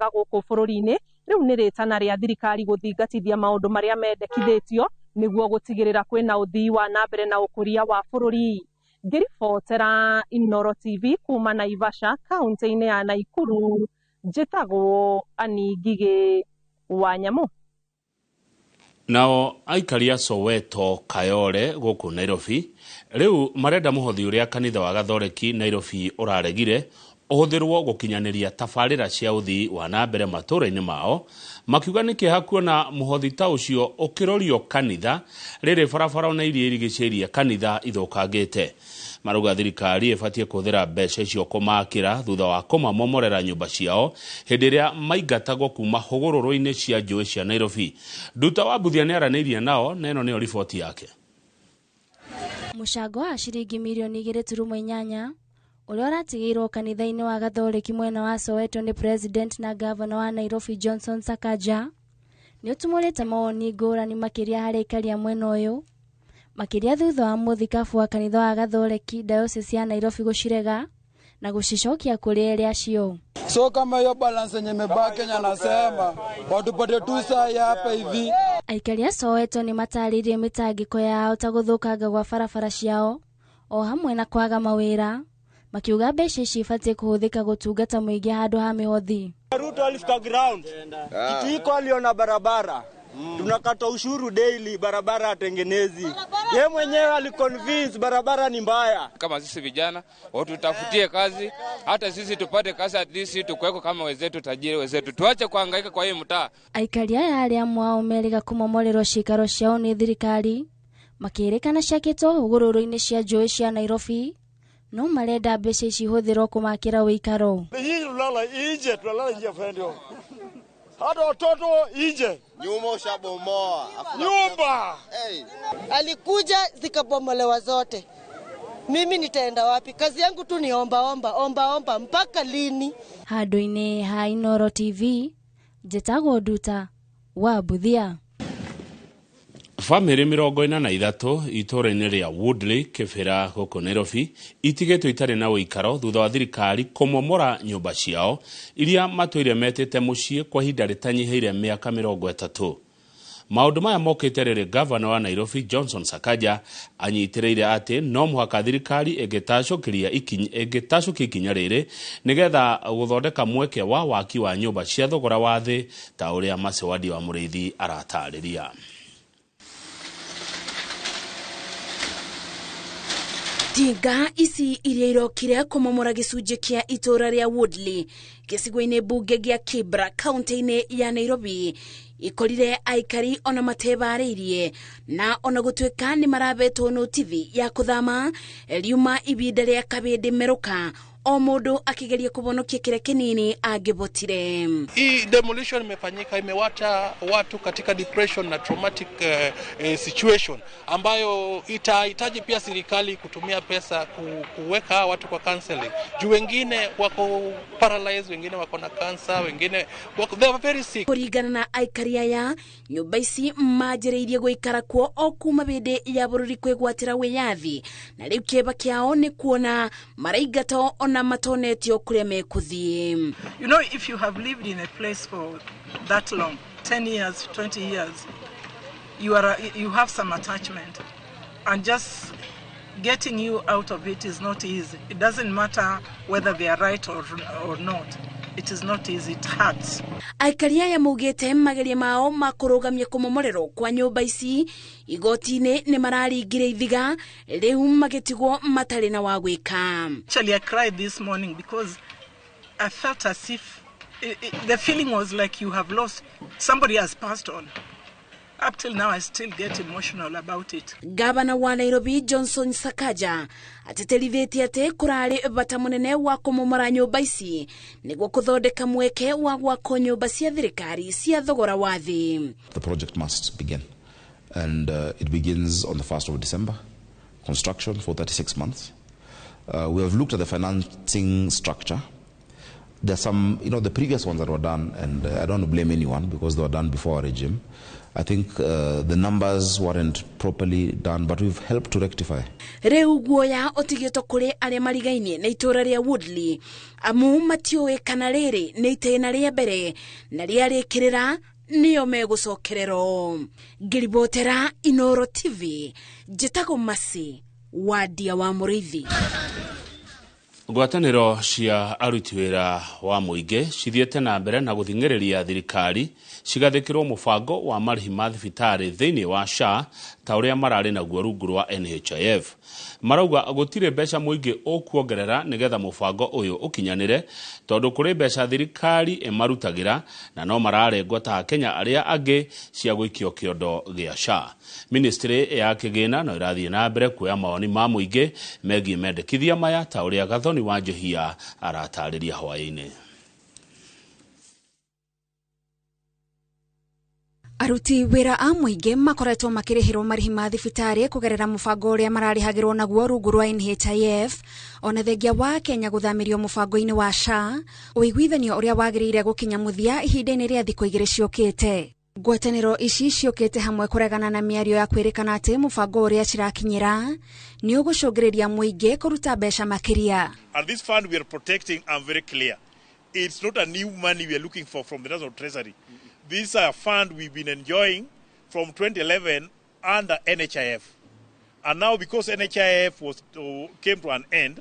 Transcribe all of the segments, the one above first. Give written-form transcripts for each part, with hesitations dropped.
mwega guku bururi-ini riu ni ritana ria thirikari guthingatithia maundu maria mendekithitio niguo gutigirira kwina uthii wa nambere na ukuria wa bururi. Ngiribotera Inooro TV kuma Naivasha, kaunti-ini ya Naikuru, njitagwo Ani Ngigi Wanyamu. Nao aikari a Soweto Kayole guku Nairobi riu marenda muhothi uria kanitha wa Gathoreki Nairobi uraregire uhuthirwo gukinyaniria tabarira cia uthii wa nambere matura-ini mao, makiuga ni kihakuo na muhothi ta ucio ukirorio kanitha riri barabara na iria irigiciria kanitha ithukangite. Maruga thirikari ibatie kuthira mbeca icio kumakira thutha wa kumamomorera nyumba ciao hindi iria maingatagwo kuma hugururu-ini cia njui cia Nairobi. Nduta wa Buthia ni aranirie nao, neno ni riboti yake. Mushago wa shiringi milioni 2.8 uria uratigirwo kanitha-ini wa Gathoreki mwena wa Soweto ni president na governor wa Nairobi Johnson Sakaja ni utumurite mawoni ngurani makiria hari ikaria mwena uyu, makiria thutha wa muthikabu wa kanitha wa Gathoreki diocese ya Nairobi gucirega na gucicokia kuri eria cio. So kama hiyo balance yenye imebaki Kenya nasema watupate tu saa hapa hivi. Aikaria Soweto ni mataririe mitangiko yao ta guthukanga gwa barabara ciao o hamwe na kwaga mawira, makiuga mbeca ici ibatie kuhuthika gutungata muingi handu ha mihothi. Ruto alifika ground kitu iko aliona barabara tunakata ushuru daily, barabara atengenezi. Yeye mwenyewe aliconvince barabara ni mbaya. Kama sisi vijana watu tutafutie kazi, hata sisi tupate kazi, at least tukweko kama wezetu tajiri wezetu, tuache kuhangaika kwa hii mtaa. Aikaria yale amwao meriga kumomorerwo cikaro ciao ni thirikari makirikana ciakitwo hugururu-ini cia njui cia Nairobi, no marenda mbeca ici huthirwo kumakira wikaro. Hii tulala nje, tulala nje fendio. Hata watoto nje. Nyumba ushabomoa. Nyumba! Hey. Alikuja zikabomolewa zote. Mimi nitaenda wapi? Kazi yangu tu ni omba mpaka lini? Handu-ini ha Inooro TV, njitagwo Nduta wa Buthia. Family 43 itura-ini ria Woodley Kibera guku Nairobi itigetwo itari na uikaro thutha wa thirikari kumomora nyumba ciao iria matwire metete mucii kwa hinda ritanyihiire miaka 30. Maundu maya mokite riri governor wa Nairobi Johnson Sakaja anyitireire ati no muhaka thirikari igitacokiria ikinya riri nigetha guthondeka mweke wa waki wa nyumba cia thogora wa thi ta uria Masewadi wa Muriithi aratariria. Tinga ici iria irokire kumomora gicunji kia itura ria Woodley gicigo-ini bunge gia Kibra kaunti-ini ya Nairobi ikorire aikari ona matebaririe na ona gutwika ni marabetwo notithi ya kuthama riuma ibinda ria kabindi meruka o mundu akigeria kubonokia kile kinini agibotire. Hii demolition imefanyika, imewacha watu katika depression na traumatic situation ambayo itahitaji pia serikali kutumia pesa kuweka watu kwa counseling. Juu wengine wako paralyzed, wengine wako na cancer, wengine wako, they are very sick. Kurigana na aikaria ya nyumba ici majereirie guikara kuo o kuma bindi ya bururi kwigwatira wiyathi na riu kieba kiao ni kuona maraigato na matonetio kuria mekuthie. You know, if you have lived in a place for that long, 10 years, 20 years, you have some attachment, and just getting you out of it is not easy. It doesn't matter whether they are right or not. It is not easy, it hurts. Aikaria ya mugite mageria mao makurugamia kumomorero kwa nyumba ici igoti-ini ni mararingire ithiga riu magitigwo matari na wa gwika. Actually, I cried this morning because I felt as if the feeling was like you have lost, somebody has passed on. Up till now, I still get emotional about it. Gavana wa Nairobi Johnson Sakaja ateterithitie ati kurari bata munene wa kumomora nyumba ici niguo kuthondeka mweke wa gwaka nyumba cia thirikari cia thogora wa thi. The project must begin, and it begins on the 1st of December. Construction for 36 months. We have looked at the financing structure. There's some, the previous ones that were done, and I don't blame anyone because they were done before our regime. I think the numbers weren't properly done, but we've helped to rectify. Reu guoya otigito kure aria marigainie na itura ria Woodley amu matioe kana riri ni itena ria mbere na ria rikirira niyo megucokerero. Ngiribotera Inoro TV, Jitago Masi, Wadia wa Murithi. Ngwatanĩro cia aruti wĩra wa mũingĩ cithiĩte na mbere na gũthing'ĩrĩria thirikari cigathĩkĩrwo mũbango wa marĩhi ma thibitarĩ thĩinĩ wa SHA ta ũrĩa mararĩ naguo rungu rwa NHIF. Marauga gũtirĩ mbeca mũingĩ ũkuongerera nĩgetha mũbango ũyũ ũkinyanĩre tondũ kũrĩ mbeca thirikari ĩmarutagĩra na no mararengwo ta Kenya arĩa angĩ cia gũikio kĩondo gĩa SHA. Ministry ya kĩgĩna no ĩrathiĩ na mbere kuoya mawoni ma mũingĩ megiĩ mendekithia maya ta ũrĩa Gathoni wa Njohia aratarĩria hwaĩ-inĩ. Aruti wĩra a mũingĩ makoretwo makĩrĩhĩrwo marĩhi ma thibitarĩ kũgerera mũbango ũrĩa mararĩhagĩrwo naguo rungu rwa NHIF ona thengia wa Kenya gũthamirio mũbango-inĩ wa SHA, ũiguithanio ũrĩa wagĩrĩire gũkinya mũthia ihinda-inĩ rĩa thikũ 2 ciũkĩte. Ngwatanĩro ici ciũkĩte hamwe kũregana na mĩario ya kwĩrĩkana atĩ mũbango ũrĩa cirakinyĩra nĩ ũgũcũngĩrĩria mũingĩ kũruta mbeca makĩria. And this fund we are protecting, I'm very clear. It's not a new money we are looking for from the National Treasury. This is a fund we've been enjoying from 2011 under NHIF. And now because NHIF came to an end,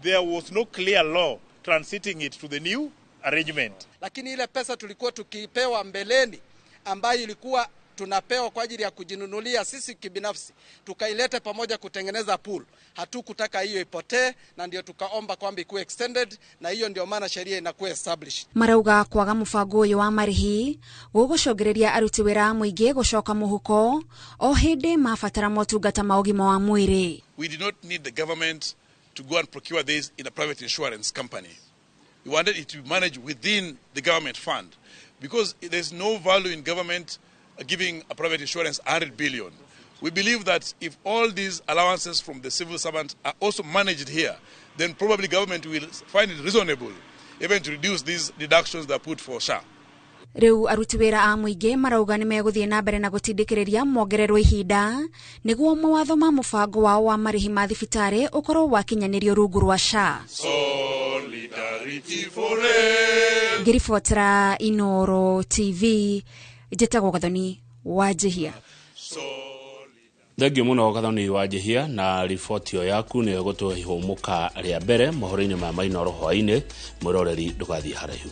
there was no clear law transiting it to the new arrangement. Lakini ile pesa tulikuwa tukipewa mbeleni ambayo ilikuwa tunapewa kwa ajili ya kujinunulia sisi kibinafsi, tukailete pamoja kutengeneza pool. Hatukutaka hiyo ipotee na ndio tukaomba kwamba ikuwe extended na hiyo ndio maana sheria inakuwa established. Marauga kwaga mũbango ũyũ wa marĩhi gũgũcũngĩrĩria aruti wĩra mũingĩ gũcoka mũhuko o hĩndĩ mabatara motungata ma ũgima wa mwĩrĩ. We did not need the government to go and procure this in a private insurance company. We wanted it to be managed within the government fund because there's no value in government giving a private insurance 100 billion. We believe that if all these allowances from the civil servants are also managed here, then probably government will find it reasonable even to reduce these deductions that are put for SHA. Rĩu aruti wĩra a mũingĩ marauga nĩ megũthiĩ na mbere na gũtindĩkĩrĩria mongererwo ihinda nĩguo mawatho ma mũbango wao wa marĩhi ma thibitarĩ ũkorwo wakinyanĩrio rungu rwa SHA. Solidarity forever. Ngiribotera Inoro TV, Njĩtagwo Gathoni wa Njohia. Thengio mũno Gathoni wa Njohia na riboti yaku nĩ gũtũhũmũka rĩa mbere mohoro-inĩ ma Inoro hwaĩ-inĩ. Mwĩroreri ndũgathiĩ haraihu.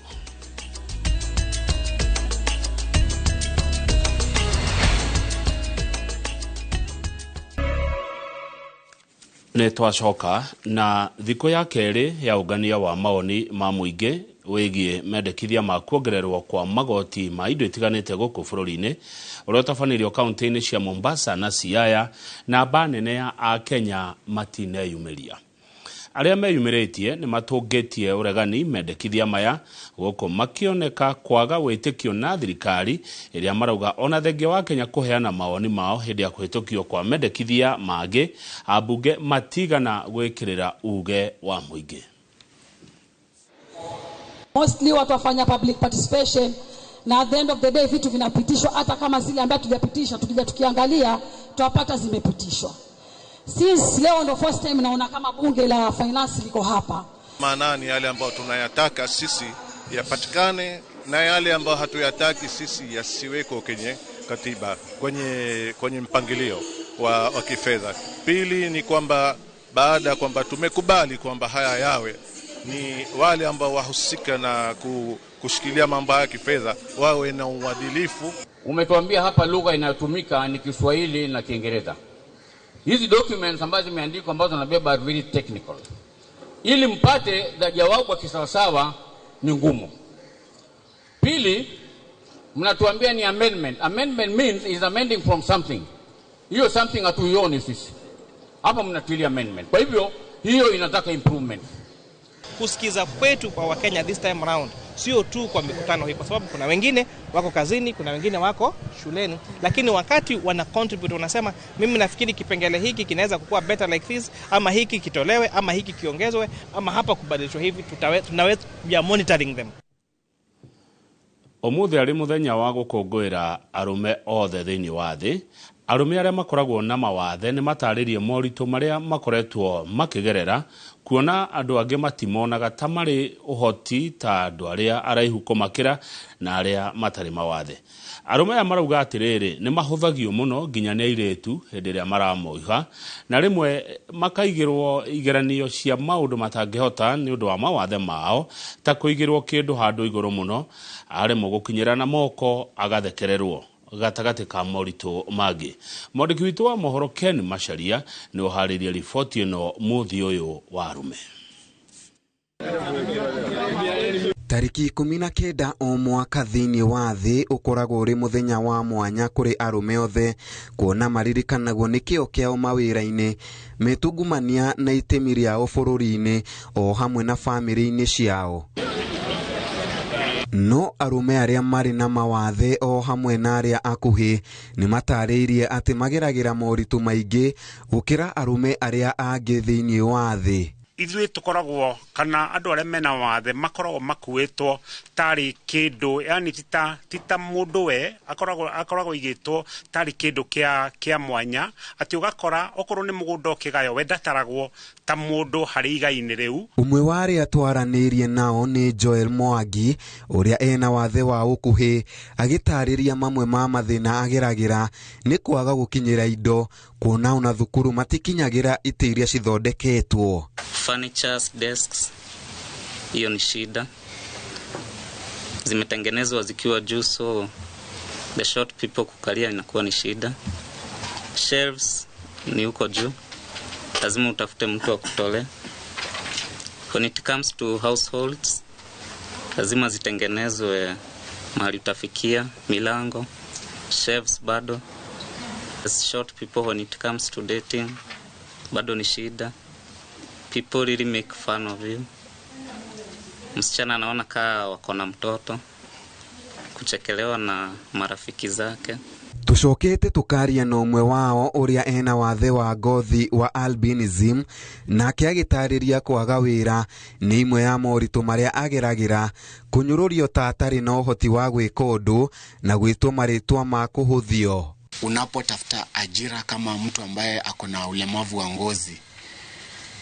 Nĩ twacoka na thikũ ya kerĩ ya ũngania wa maoni ma mũingĩ wĩgiĩ mendekithia ma kuongererwo kwa magoti ma indo itiganĩte gũkũ bũrũri-inĩ ũrĩa ũtabanĩirio kaunti-inĩ cia Mombasa na Siaya na mba nene ya Akenya matineyumĩria. Arĩa meyumĩrĩtie nĩ matũngĩtie ũregani mendekithia maya gũkũ makĩoneka kwaga wĩtĩkio na thirikari ĩrĩa marauga ona thengia wa Kenya kũheana mawoni mao hĩndĩ ya kũhĩtũkio kwa mendekithia mangĩ ambunge matigana gwĩkĩrĩra uge wa mũingĩ. Mostly watu wafanya public participation na at the end of the day vitu vinapitishwa hata kama zile ambazo tujapitisha tukija tukiangalia tutapata zimepitishwa. Since leo ndo first time naona kama bunge la finance liko hapa. Maana ni yale ambayo tunayataka sisi yapatikane na yale ambayo hatuyataki sisi yasiweko kwenye katiba, kwenye mpangilio wa kifedha. Pili ni kwamba baada ya kwamba tumekubali kwamba haya yawe, ni wale ambao wahusika na kushikilia mambo ya kifedha wawe na uadilifu. Umetuambia hapa lugha inayotumika ni Kiswahili na Kiingereza. Hizi documents ambazo zimeandikwa ambazo nabeba very technical. Ili mpate jawabu kwa kisawasawa ni ngumu. Pili, mnatuambia ni amendment. Amendment means is amending from something. Hiyo something hatuioni sisi. Hapa mnatuilia amendment. Kwa hivyo hiyo inataka improvement. Kusikiza kwetu kwa Wakenya this time around sio tu kwa mikutano hii, kwa sababu kuna wengine wako kazini, kuna wengine wako shuleni, lakini wakati wana contribute wanasema mimi nafikiri kipengele hiki kinaweza kukua better like this, ama hiki kitolewe, ama hiki kiongezwe, ama hapa kubadilishwa hivi, tunaweza monitoring them. Umuthi ari muthenya wa gukungwira arume othe thiini wa thi. Arume aria makoragwo na mawathe ni mataririe moritu maria makoretwo makigerera kuona andu angi matimonaga ta mari uhoti ta andu aria araihu kumakira na aria matari mawathe. Arume aya marauga atiriri ni mahuthagio muno nginya ni airetu hindi ria maramoiha na rimwe makaigirwo igeranio cia maundu matangihota ni undu wa mawathe mao ta kuigirwo kindu handu iguru muno arimo gukinyira na moko agathekererwo gatagati ka moritu magi. Mwandiki witu wa mohoro Ken Macharia ni uharirie riboti ino muthi uyu wa arume. Tariki 19 o mwaka thiini wa thi ukoragwo uri muthenya wa mwanya kuri arume othe kuona maririkanagwo nikio kiao mawira-ini metungumania na itemi riao bururi-ini o hamwe na family-ini ciao. No arume aria mari na mawathe o hamwe na aria akuhi ni matariirie ati mageragira moritu maingi gukira arume aria angi thiini wa thi. Ithuĩ tukoragwo kana andu aria mena wathe makoragwo makuĩtwo tari kindu, yani tita mundu we akoragwo igitwo tari kindu kia mwanya ati ugakora okorwo ni mugunda ukigayo we ndataragwo ta mundu hari igai-ini riu. Umwe wa aria twaranirie nao ni Joel Mwangi uria ena wathe wa ukuhi agitariria mamwe ma mathina ageragira ni kwaga gukinyira indo kuona ona thukuru matikinyagira ite iria cithondeketwo. Furnitures, desks, hiyo ni shida. Zimetengenezwa zikiwa juu, so the short people kukalia inakuwa ni shida. Shelves ni huko juu, lazima utafute mtu wa kutole. When it comes to households, lazima zitengenezwe mahali utafikia, milango, shelves bado. As short people, when it comes to dating, bado ni shida. People really make fun of you. Msichana anaona kaa wako na mtoto, kuchekelewa na marafiki zake. Tucokete tukaria na umwe wao uria ena wathe wa ngothi wa albinism na akiagitariria kwaga wira ni imwe ya moritu maria ageragira kunyururio ta atari na uhoti wa gwika undu na gwitwo maritwa ma kuhuthio. Unapotafuta ajira kama mtu ambaye ako na ulemavu wa ngozi,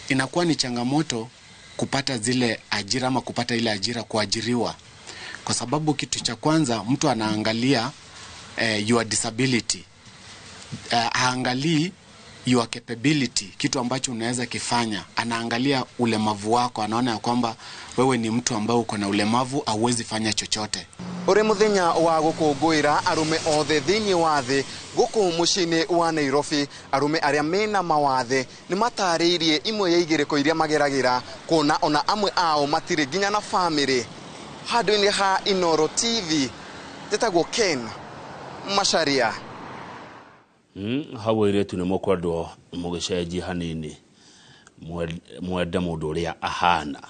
inakuwa ni changamoto kupata zile ajira ama kupata ile ajira kuajiriwa, kwa sababu kitu cha kwanza mtu anaangalia your disability, haangalii your capability, kitu ambacho unaweza kifanya. Anaangalia ulemavu wako, anaona ya kwamba wewe ni mtu ambaye uko na ulemavu, hauwezi fanya chochote. Uri muthenya wa gukungwira arume othe thiini wa thi guku mucini wa Nairobi, arume aria mena mawathe ni matariirie imwe ya igiriko iria mageragira kuona ona amwe ao matire ginya na family. Handu-ini ha Inoro TV tetagwo Ken Macharia. Hawo iretu ni mokwandwo mugicenji hanini mwende mundu uria ahana.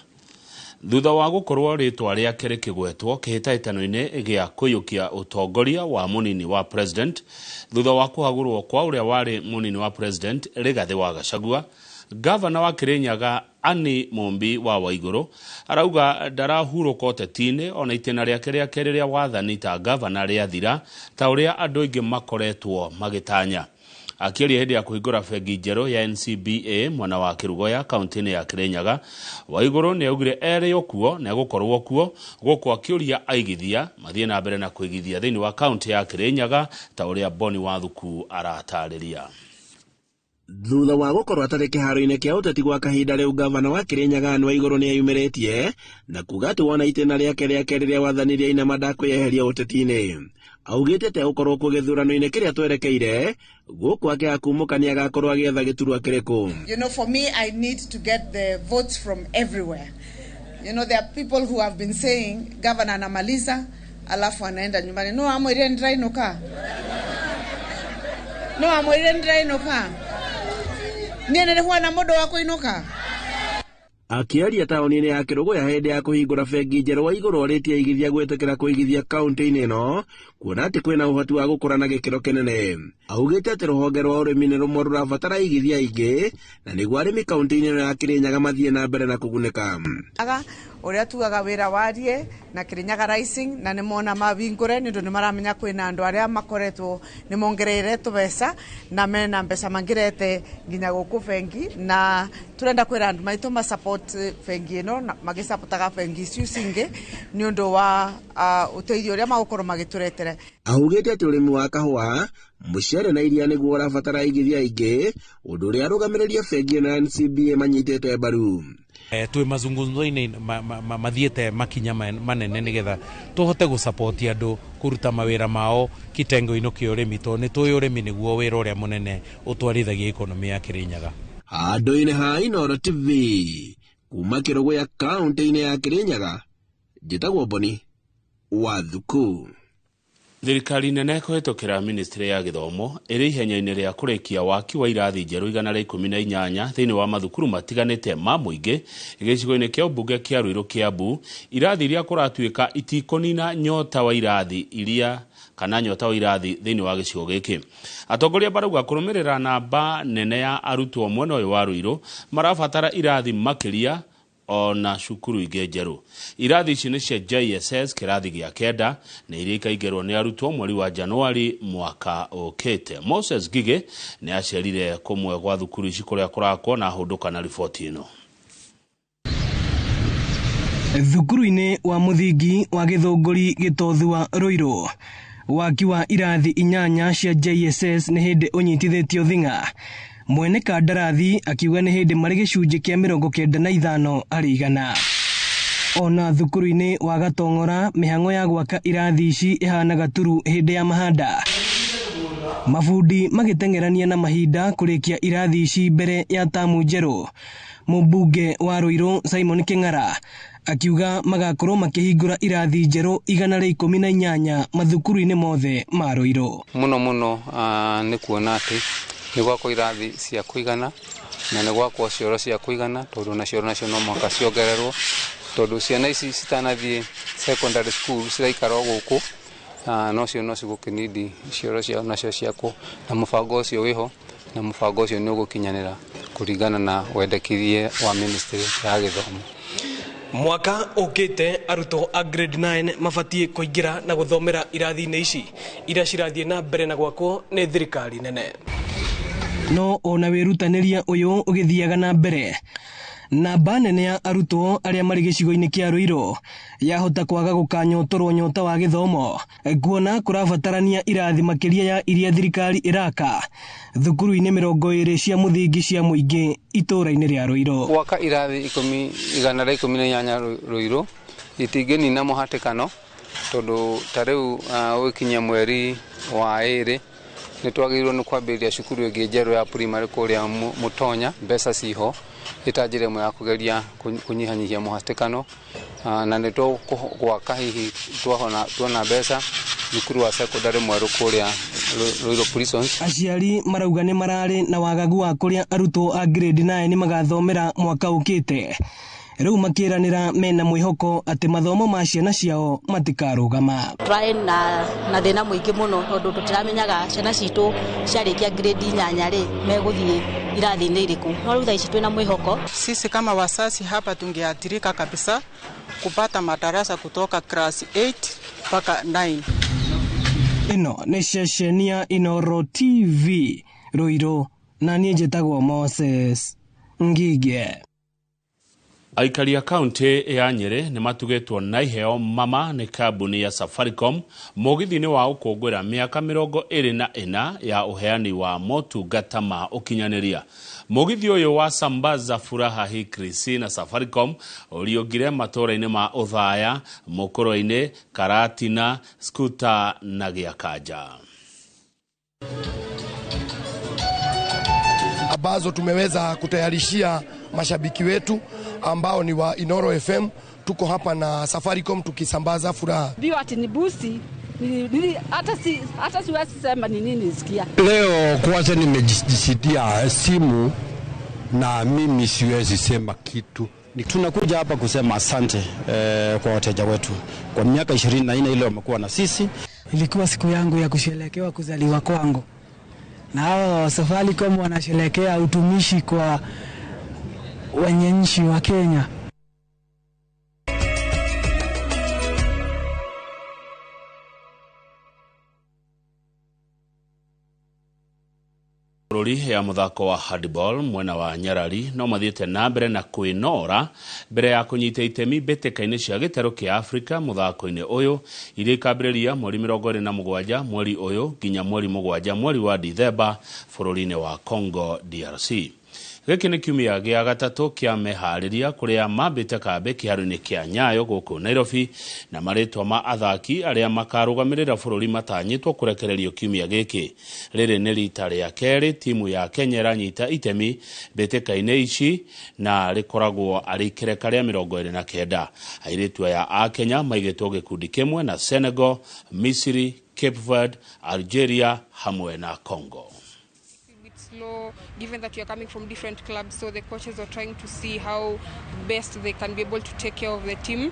Thutha wa gukorwo ritwa riake rikigwetwo kihitaitano-ini gia kuyukia utongoria wa munini wa president, thutha wa kuhagurwo kwa uria wari munini wa president Rigathi wa Gachagua, Gavana wa Kirinyaga Anne Mumbi wa Waiguru arauga ndarahuruka ũteti-inĩ ona itena rĩake rĩa kerĩ rĩa wathani ta gavana rĩathira ta ũrĩa andũ aingĩ makoretwo magĩtanya. Akiaria hĩndĩ ya kũhingũra bengi njerũ ya NCBA mwena wa Kĩrugoya kaunti-inĩ ya Kirinyaga, Waiguru nĩ augire erĩ okuo na gũkorwo kuo gũkũ akĩũria aigithia mathiĩ na mbere na kũigithia thĩinĩ wa kaunti ya Kirinyaga ta ũrĩa Boni Wathuku aratarĩria. Thutha wa gukorwo atari kiharo-ini kia uteti gwa kahinda riu, gavana wa Kirinyaga Anne Waiguru ni ayumiritie na kuga ati wona itena riake ria keri ria wathani ria ina madakweheria uteti-ini. Augite te gukorwo ku githurano-ini kiria twerekeire guku akiakumukania agakorwo agietha giturwa kiriku. You know, for me, I need to get the votes from everywhere. You know, there are people who have been saying governor anamaliza alafu anaenda nyumbani. No, amwire ndrai noka. No, amwire ndrai noka. Nienele huwa na modo wako inoka. Akiaria taoni-inĩ ya Kĩrũgũya hĩndĩ ya kũhingũra bengi njerũ wa igũrũ orĩtie aigithia gwĩtĩkĩra kũigithia kaunti-inĩ ĩno kuona atĩ kwĩna ũhoti wa gũkũra na gĩkĩro kĩnene. Augĩte atĩ rũhonge rwa ũrĩmi nĩ rũmwe rũrabatara aigithia aingĩ na nĩguo arĩmi kaunti-inĩ ĩno ya Kĩrĩnyaga mathiĩ na mbere na kũgunĩka. Ũrĩa tugaga wĩra warie na Kĩrĩnyaga Rising na nĩ mona mabingũre nĩ ũndũ nĩ maramenya kwĩna andũ arĩa makoretwo nĩ mongereire tũbeca na mena mbeca mangĩrete nginya gũkũ bengi, na turenda kwĩra andũ maitũ ma support bengi ĩno na magĩsapotaga bengi icio cingĩ nĩ ũndũ wa ũteithio ũrĩa magũkorwo magĩtũretere. Augĩte atĩ ũrĩmi wa kahũa, mũcere na iria nĩguo ũrabatara aigithia aingĩ, ũndũ ũrĩa arũgamĩrĩria bengi ĩno ya NCBA manyitĩte mbaru. Twĩ mazungumzo-inĩ mathiĩte makinya manene nĩgetha tũhote gũsupport andũ kũruta mawĩra mao kitengo-inĩ kĩa ũrĩmi, tondũ nĩ tũĩ ũrĩmi nĩguo wĩra ũrĩa mũnene ũtwarithagia ekonomi ya Kĩrĩnyaga. Handũ-inĩ ha Inooro TV kuma Kĩrũgũya kaunti-inĩ ya Kĩrĩnyaga, njĩtagwo Boni Wathuku. Thirikari nene kũhetũkĩra ministry ya gĩthomo ĩrĩ ihenya-inĩ rĩa kũrĩkia waki wa irathi njerũ 118 thĩinĩ wa mathukuru matiganĩte ma mũingĩ gĩcigo-inĩ kĩa ũmbunge kĩa Ruiru Kiambu, irathi iria kũratuĩka itikũnina nyota wa irathi thĩinĩ wa gĩcigo gĩkĩ. Atongoria barauga kũrũmĩrĩra namba nene ya arutwo mwena ũyũ wa Ruiru marabatara irathi makĩria ona cukuru ingĩ njerũ. Irathi ici nĩ cia JSS kĩrathi gĩa kenda na iria ikaingĩrwo nĩ arutwo mweri wa Januari mwaka ũkĩte. Moses Gige nĩ acerire kũmwe gwa thukuru ici kũrĩa kũrakwo na ahũndũka na riboti ĩno. Thukuru-inĩ wa mũthingi wa Gĩthũngũri Gĩtothu wa Ruiru, waki wa irathi 8 cia JSS nĩ hĩndĩ ũnyitithĩtio thing'a. Mwene kandarathi akiuga nĩ hĩndĩ marĩ gĩcunjĩ kĩa 95 harĩ 100. Ona thukuru-inĩ wa Gatong'ora mĩhang'o ya gwaka irathi ici ĩhanaga turu hĩndĩ ya mahanda. Mabundi magĩteng'erania na mahinda kũrĩkia irathi ici mbere ya tamu njerũ. Mũmbunge wa Ruiru Simon Kĩng'ara akiuga magakorwo makĩhingũra irathi njerũ 118 mathukuru-inĩ mothe ma Ruiru. Mũno nĩ kuona atĩ nĩ gwakwo irathi cia kũigana na nĩ gwakwo cioro cia kũigana, tondũ na cioro nacio no mwaka ciongererwo, tondũ ciana ici citanathiĩ secondary school ciraikara gũkũ no cio no cigũkĩnidi cioro ciao nacio ciakwo, na mũbango ũcio wĩho na mũbango ũcio nĩ ũgũkinyanĩra kũringana na wendekithie wa ministry ya gĩthomo. Mwaka ũkĩte arutwo a grade 9 mabatiĩ kũingĩra na gũthomera irathi-inĩ ici iria cirathiĩ na mbere na gwakwo nĩ thirikari nene. No ona wĩrutanĩria ũyũ ũgĩthiaga na mbere, namba nene ya arutwo arĩa marĩ gĩcigo-inĩ kĩa Ruiru yahota kwaga gũkanyotorwo nyota wa gĩthomo, kuona kũrabatarania irathi makĩria ya iria thirikari ĩraka thukuru-inĩ 20 cia mũthingi cia mũingĩ itũũra-inĩ rĩa Ruiru. Gwaka irathi 118 Ruiru itingĩnina mũhatĩkano, tondũ ta rĩu gũkinyia mweri wa 2 nĩ twagĩrĩirwo nĩ kwambĩrĩria cukuru ĩngĩ njerũ ya primary kũrĩa Mũtonya, mbeca ciho itanjire mwe ya kũgeria kũnyihanyihia mũhatĩkano, na nĩ twaka hihi tuona mbeca thukuru wa secondary mwerũ kũrĩa Ruiru Prisons. Aciari marauga nĩ mararĩ na wagagu wa kũrĩa arutwo a grade 9 magathomera mwaka ũkĩte, rĩu makĩranĩra mena mwĩhoko atĩ mathomo ma ciana ciao matikarũgama. Tũrarĩ na thĩna mũingĩ mũno, tondũ tũtiramenyaga ciana citũ ciarĩkia grade 8 rĩ megũthiĩ irathi-inĩ irĩkũ. No rĩu thaa ici twĩna mwĩhoko. Sisi kama wazazi hapa tungeathirika kabisa kupata madarasa kutoka class 8 mpaka 9. Ĩno nĩ ceceni ya Inooro TV Ruiru, na niĩ njĩtagwo Moses Ngige. Aikari a kaunti ya Nyeri nĩ matugĩtwo na iheo mama nĩ kambuni ya Safaricom mũgithi-inĩ wa ũkũngũĩra mĩaka 24 ya ũheani wa motungata ma ũkinyanĩria. Mũgithi ũyũ wa Sambaza Furaha Hikrisi na Safaricom ũriũngire matũũra-inĩ ma Othaya, Mũkũrũ-inĩ, Karatina, Skuta na Gĩakanja. Ambazo tumeweza kutayarishia mashabiki wetu ambao ni wa Inooro FM. Tuko hapa na Safaricom tukisambaza furaha. Bio ati ni busi, hata siwezi sema ni nini nisikia. Leo kwanza nimejisitia simu na mimi siwezi sema kitu. Tunakuja hapa kusema asante kwa wateja wetu kwa miaka 24 ile wamekuwa na sisi. Ilikuwa siku yangu ya kusherehekea kuzaliwa kwangu, na hao Safaricom wanasherehekea utumishi kwa wananchi wa Kenya. Bũrũri ya mũthako wa handball mwena wa Nyarari no mathiĩte na mbere na kwĩnora mbere ya kũnyita itemi mbĩtĩka-inĩ cia gĩtarũ kĩa Afrika mũthako-inĩ ũyũ iria ikambĩrĩria mweri 27 mweri ũyũ nginya mweri 7 mweri wa Dithemba bũrũri-inĩ wa Congo DRC. Gĩkĩ nĩ kiumia gĩa gatatũ kĩa meharĩria kũrĩa mambĩte kambĩ kĩharo-inĩ kĩa Nyayo gũkũ Nairobi, na marĩtwa ma athaki arĩa makarũgamĩrĩra bũrũri matanyĩtwo kũrekererio kiumia gĩkĩ. Rĩrĩ nĩ rita rĩa kerĩ timu ya Kenya ĩranyita itemi mbĩtĩka-inĩ ici na rĩkoragwo arĩ ikĩreka rĩa 29. Airĩtu aya a Kenya maigĩtwo gĩkundi kĩmwe na Senegal, Misiri, Cape Verde, Algeria hamwe na Congo. Given that you are coming from different clubs, so the coaches are trying to see how best they can be able to take care of the team.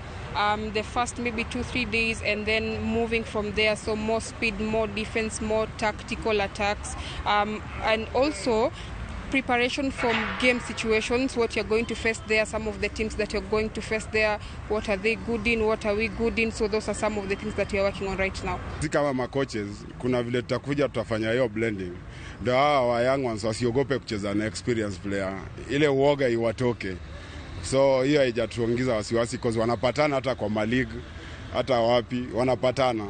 The first maybe 2-3 days, and then moving from there, so more speed, more defense, more tactical attacks, and also preparation from game situations, what you're going to face there, some of the teams that you're going to face there, what are they good in, what are we good in, so those are some of the things that you're working on right now. Kama makoches, kuna vile tutakuja tutafanya hiyo blending. Ndio hawa wa young ones wasiogope kucheza na experience player. Ile uoga iwatoke. So hiyo haijatuongeza wasiwasi cause wanapatana hata kwa maligu, hata wapi wanapatana.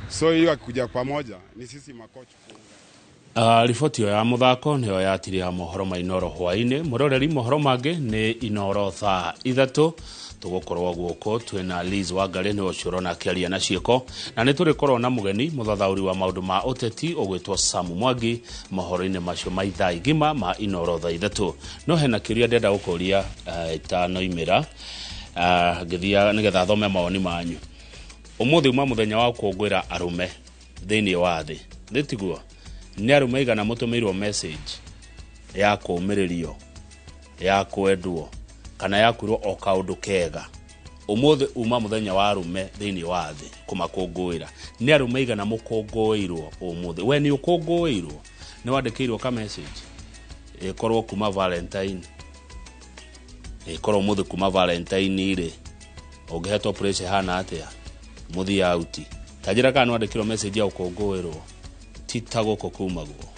So hiyo akikuja pamoja ni sisi makocha. Riboti ya muthako nĩyo yatiria mohoro ma Inoro hwainĩ. Mũroreri mohoro mangĩ nĩ Inoro thaa 3 tũgũkorwo guoko twĩna Liz Wangari nĩ ocurona kĩaria na ciĩko, na nĩ tũrĩkorwo na mũgeni mũthathaũri wa maũndũ ma ũteti ũgwĩtwo Sam Mwangi mohoro-inĩ macio ma ithaa igima ma Inoro thaa 3. No hena kĩũria ndenda gũkũria itanoimĩra ngĩthia nĩgetha thome mawoni manyu. Ũmũthĩ uma mũthenya wa gũkũngũĩra arũme thĩinĩ wa thĩ. Ndĩtiguo nĩ arũme igana mũtũmĩirwo message ya kũũmĩrĩrio, ya kwendwo kana ya kwĩrwo o kaũndũ kega. Ũmũthĩ uma mũthenya wa arũme thĩinĩ wa thĩ kũmakũngũĩra. Nĩ arũme igana mũkũngũĩirwo ũmũthĩ. We nĩ ũkũngũĩirwo, nĩ wandĩkĩirwo ka message ĩkorwo kuma Valentine, ĩkorwo ũmũthĩ kuma Valentine rĩ ũngĩhetwo pressure hana atĩa mũthia auti. Tajĩra kana wandĩkĩirwo message ya gũkũngũĩrwo tita gũkũ kuma guo.